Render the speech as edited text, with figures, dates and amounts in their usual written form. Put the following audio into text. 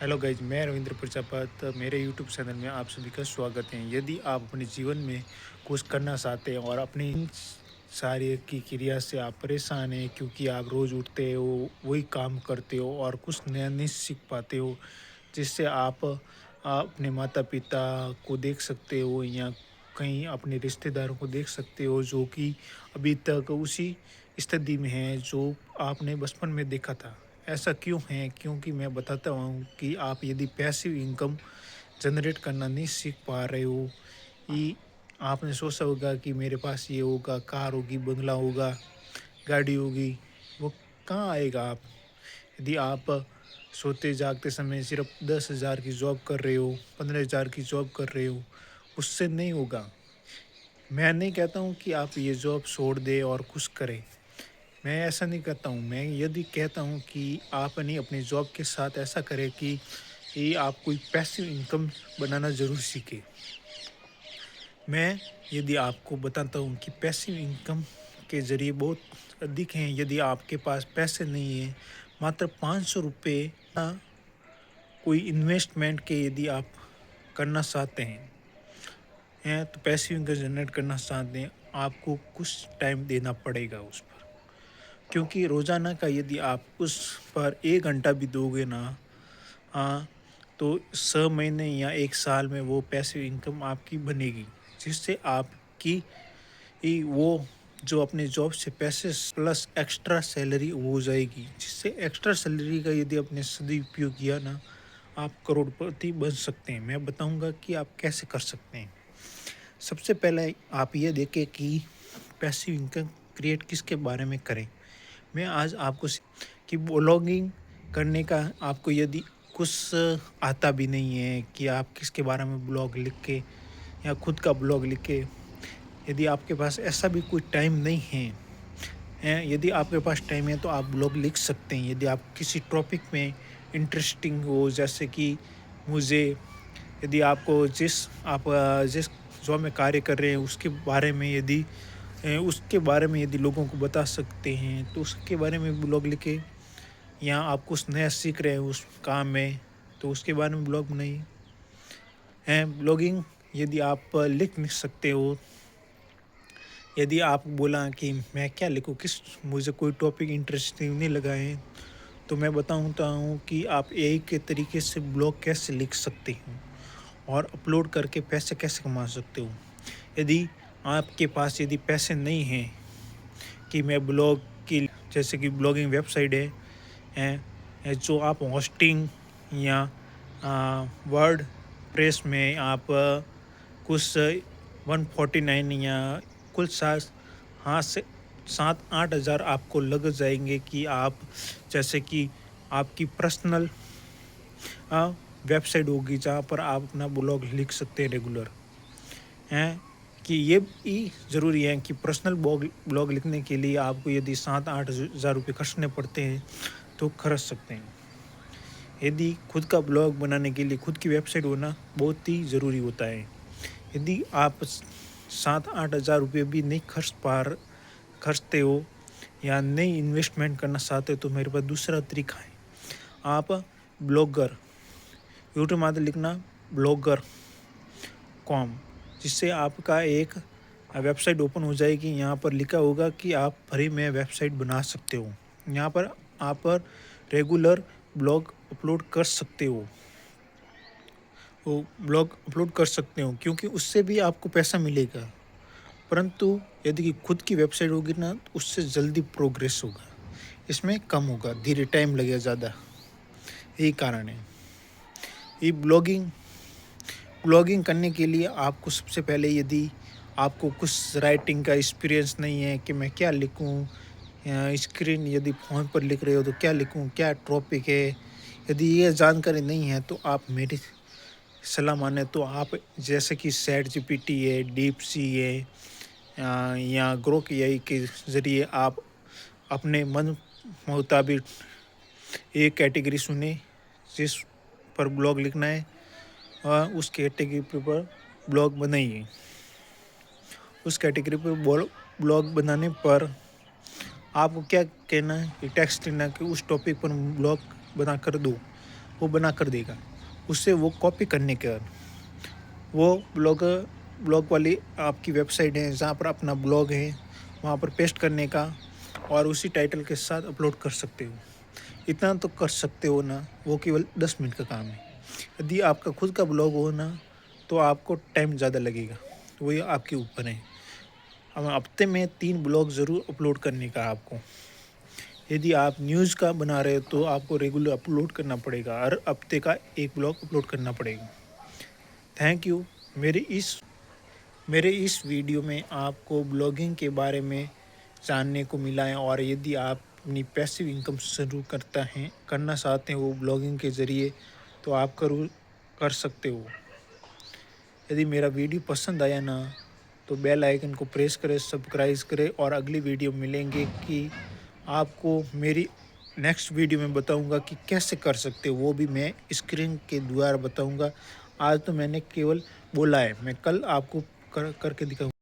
Hello guys, मैं रविंद्र प्रजापत मेरे YouTube channel में आप सभी का स्वागत है। यदि आप अपने जीवन में कुछ करना चाहते हैं और अपनी इन सारी की क्रिया से आप परेशान हैं क्योंकि आप रोज़ उठते हो, वही काम करते हो और कुछ नया नहीं सीख पाते हो, जिससे आप अपने माता पिता को देख सकते हो या कहीं अपने रिश्तेदारों को देख सकते हो जो कि अभी तक उसी स्थिति में है जो आपने बचपन में देखा था। ऐसा क्यों है? क्योंकि मैं बताता हूँ कि आप यदि पैसिव इनकम जनरेट करना नहीं सीख पा रहे हो, ये आपने सोचा होगा कि मेरे पास ये होगा, कार होगी, बंगला होगा, गाड़ी होगी, वो कहाँ आएगा आप? यदि आप सोते जागते समय सिर्फ 10,000 की जॉब कर रहे हो, 15,000 की जॉब कर रहे हो, उससे नहीं होगा। मैं नहीं कहता हूँ कि आप ये जॉब छोड़ दें और कुछ करें। मैं ऐसा नहीं कहता हूँ। मैं यदि कहता हूँ कि आप नहीं अपनी जॉब के साथ ऐसा करें कि आप कोई पैसिव इनकम बनाना ज़रूर सीखें। मैं यदि आपको बताता हूँ कि पैसिव इनकम के ज़रिए बहुत अधिक हैं। यदि आपके पास पैसे नहीं हैं, मात्र ₹500 कोई इन्वेस्टमेंट के यदि आप करना चाहते हैं तो पैसिव इनकम जनरेट करना चाहते हैं, आपको कुछ टाइम देना पड़ेगा उस पर। क्योंकि रोज़ाना का यदि आप उस पर 1 घंटा भी दोगे ना, हाँ, तो 6 महीने या 1 साल में वो पैसिव इनकम आपकी बनेगी, जिससे आपकी वो जो अपने जॉब से पैसे प्लस एक्स्ट्रा सैलरी वो हो जाएगी, जिससे एक्स्ट्रा सैलरी का यदि आपने सदुपयोग किया ना, आप करोड़पति बन सकते हैं। मैं बताऊँगा कि आप कैसे कर सकते हैं। सबसे पहले आप ये देखें कि पैसिव इनकम क्रिएट किसके बारे में करें। मैं आज आपको कि ब्लॉगिंग करने का आपको यदि कुछ आता भी नहीं है कि आप किसके बारे में ब्लॉग लिख के या खुद का ब्लॉग लिख के, यदि आपके पास ऐसा भी कोई टाइम नहीं है, यदि आपके पास टाइम है तो आप ब्लॉग लिख सकते हैं। यदि आप किसी टॉपिक में इंटरेस्टिंग हो, जैसे कि मुझे यदि आपको जिस जॉब में कार्य कर रहे हैं उसके बारे में यदि लोगों को बता सकते हैं तो उसके बारे में ब्लॉग लिखें। या आप कुछ नया सीख रहे हैं उस काम में तो उसके बारे में ब्लॉग बनाइए। ब्लॉगिंग यदि आप लिख नहीं सकते हो, यदि आप बोला कि मैं क्या लिखूँ, मुझे कोई टॉपिक इंटरेस्टिंग नहीं लगा है, तो मैं बताता हूँ कि आप एआई के तरीके से ब्लॉग कैसे लिख सकते हो और अपलोड करके पैसे कैसे कमा सकते हो। यदि आपके पास यदि पैसे नहीं हैं कि मैं ब्लॉग की जैसे कि ब्लॉगिंग वेबसाइट जो आप होस्टिंग या वर्ड प्रेस में आप कुछ 149 या कुल सात हाँ से 7-8 हज़ार आपको लग जाएंगे कि आप जैसे कि आपकी पर्सनल वेबसाइट होगी जहाँ पर आप अपना ब्लॉग लिख सकते हैं रेगुलर हैं। कि ये भी ज़रूरी है कि पर्सनल ब्लॉग लिखने के लिए आपको यदि 7-8 हज़ार रुपये खर्चने पड़ते हैं तो खर्च सकते हैं। यदि खुद का ब्लॉग बनाने के लिए खुद की वेबसाइट होना बहुत ही ज़रूरी होता है। यदि आप 7-8 हज़ार रुपये भी नहीं खर्चते हो या नहीं इन्वेस्टमेंट करना चाहते हो तो मेरे पास दूसरा तरीका है। आप ब्लॉगर यूट्यूब में लिखना ब्लॉगर कॉम, जिससे आपका एक वेबसाइट ओपन हो जाएगी। यहाँ पर लिखा होगा कि आप फ्री में वेबसाइट बना सकते हो। यहाँ पर आप रेगुलर ब्लॉग अपलोड कर सकते हो, वो ब्लॉग अपलोड कर सकते हो क्योंकि उससे भी आपको पैसा मिलेगा। परंतु यदि कि खुद की वेबसाइट होगी ना तो उससे जल्दी प्रोग्रेस होगा, इसमें कम होगा, धीरे टाइम लगेगा ज़्यादा। यही कारण है। ये ब्लॉगिंग करने के लिए आपको सबसे पहले यदि आपको कुछ राइटिंग का एक्सपीरियंस नहीं है कि मैं क्या लिखूं, या स्क्रीन यदि फ़ोन पर लिख रहे हो तो क्या लिखूं, क्या टॉपिक है, यदि ये जानकारी नहीं है तो आप मेरी सलाह माने तो आप जैसे कि चैट जीपीटी है, डीप सी है, या ग्रोक एआई के ज़रिए आप अपने मन मुताबिक एक कैटेगरी चुने जिस पर ब्लॉग लिखना है और उस कैटेगरी पर ब्लॉग बनाइए। उस कैटेगरी पर ब्लॉग बनाने पर आपको क्या कहना है कि टेक्स्ट देना कि उस टॉपिक पर ब्लॉग बना कर दो। वो बना कर देगा। उससे वो कॉपी करने के बाद वो ब्लॉग वाली आपकी वेबसाइट है जहाँ पर अपना ब्लॉग है वहाँ पर पेस्ट करने का और उसी टाइटल के साथ अपलोड कर सकते हो। इतना तो कर सकते हो ना, वो केवल 10 मिनट का काम है। यदि आपका खुद का ब्लॉग हो ना तो आपको टाइम ज़्यादा लगेगा, तो वही आपके ऊपर है। अब हफ्ते में 3 ब्लॉग ज़रूर अपलोड करने का आपको। यदि आप न्यूज़ का बना रहे हो तो आपको रेगुलर अपलोड करना पड़ेगा, हर हफ्ते का 1 ब्लॉग अपलोड करना पड़ेगा। Thank you. मेरे इस वीडियो में आपको ब्लॉगिंग के बारे में जानने को मिला है, और यदि आप अपनी पैसिव इनकम शुरू करना चाहते हैं वो ब्लॉगिंग के ज़रिए, तो आप कर सकते हो। यदि मेरा वीडियो पसंद आया ना तो बेल आइकन को प्रेस करें, सब्सक्राइब करें, और अगली वीडियो मिलेंगे कि आपको मेरी नेक्स्ट वीडियो में बताऊंगा कि कैसे कर सकते हो, वो भी मैं स्क्रीन के द्वारा बताऊंगा। आज तो मैंने केवल बोला है, मैं कल आपको करके दिखाऊंगा।